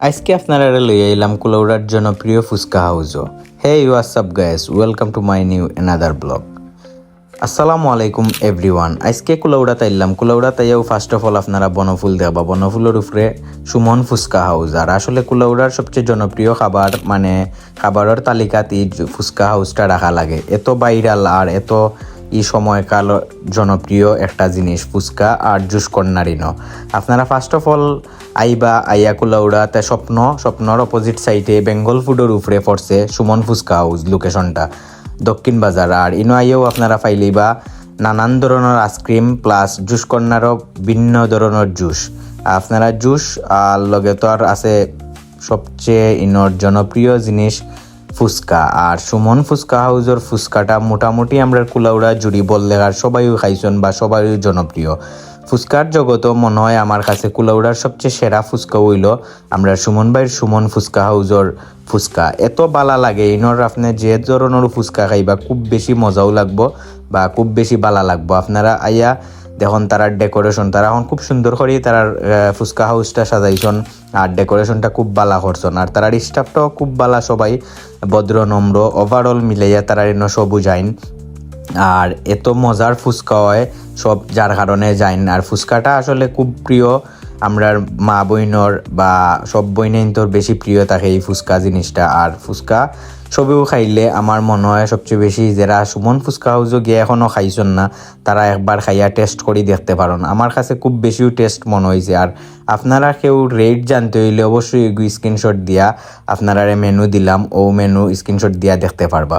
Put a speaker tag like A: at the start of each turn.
A: আজকে আপনারা লইয়া এলাম কুলাউড়ার জনপ্রিয় ফুচকা হাউজও। Hey WhatsApp guys, welcome to my new another blog. আসসালামু আলাইকুম এভরিওয়ান। আজকে কুলাউড়া তাইলাম, কুলাউড়া তাইয়াও ফার্স্ট অফ অল আপনারা বনফুল দেখবা, বনফুলের উপরে সুমন ফুচকা হাউস। আর আসলে কুলাউড়ার সবচেয়ে জনপ্রিয় খাবার মানে খাবারের তালিকাত এই ফুচকা হাউসটা রাখা লাগে। এত ভাইরাল আর এত এই সময়কাল জনপ্রিয় একটা জিনিস ফুচকা আর জুস কর্নারিন। আপনারা ফার্স্ট অফ অল আইয়া কুলাউড়াতে স্বপ্নর অপোজিট সাইডে বেঙ্গল ফুডের উপরে পড়ছে সুমন ফুচকা হাউস লোকেশনটা, দক্ষিণ বাজার। আর ইনো আইয়াও আপনারা পাইলেইবা নানান ধরনের আইসক্রিম প্লাস জুস কর্নারও ভিন্ন ধরনের জুস। আপনারা জুস আর লগে তো আর আছে সবচেয়ে ইনোর জনপ্রিয় জিনিস ফুচকা। আর সুমন ফুচকা হাউসের ফুচকাটা মোটামুটি আমরা কুলাউড়া জুড়ি বললে আর সবাই খাইছেন বা সবাই জনপ্রিয়। ফুচকার জগতও মনে হয় আমার কাছে কুলাউড়ার সবচেয়ে সেরা ফুচকা হইল আমরা সুমন ভাইয়ের সুমন ফুচকা হাউসের ফুচকা। এত বালা লাগে ইনর আপনি যে ধরনের ফুচকা খাইবা খুব বেশি মজাও লাগবো বা খুব বেশি বালা লাগবো। আপনারা আইয়া দেখুন তারার ডেকোরেশন, তারা এখন খুব সুন্দর করে তারার ফুচকা হাউসটা সাজাইছন আর ডেকোরেশনটা খুব বালা করছন। আর তারার স্টাফটাও খুব বালা, সবাই ভদ্র নম্র ওভারঅল মিলাইয়া তারা এনে সব বুঝাইন। আর এত মজার ফুচকা হয় সব, যার কারণে যাইন। আর ফুচকাটা আসলে খুব প্রিয় আমরার মা বইনর বা সব বইনেই তোর বেশি প্রিয় থাকে এই ফুচকা জিনিসটা। আর ফুচকা সবেও খাইলে আমার মনে হয় সবচেয়ে বেশি যারা সুমন ফুচকা হাউসও গিয়ে এখনও খাইছেন না তারা একবার খাইয়া টেস্ট করে দেখতে পারেন। আমার কাছে খুব বেশিও টেস্ট মনে হয়েছে। আর আপনারা কেউ রেট জানতে হইলে অবশ্যই স্ক্রিনশট দিয়া আপনারা মেনু দিলাম, ও মেনু স্ক্রিনশট দিয়া দেখতে পারবা।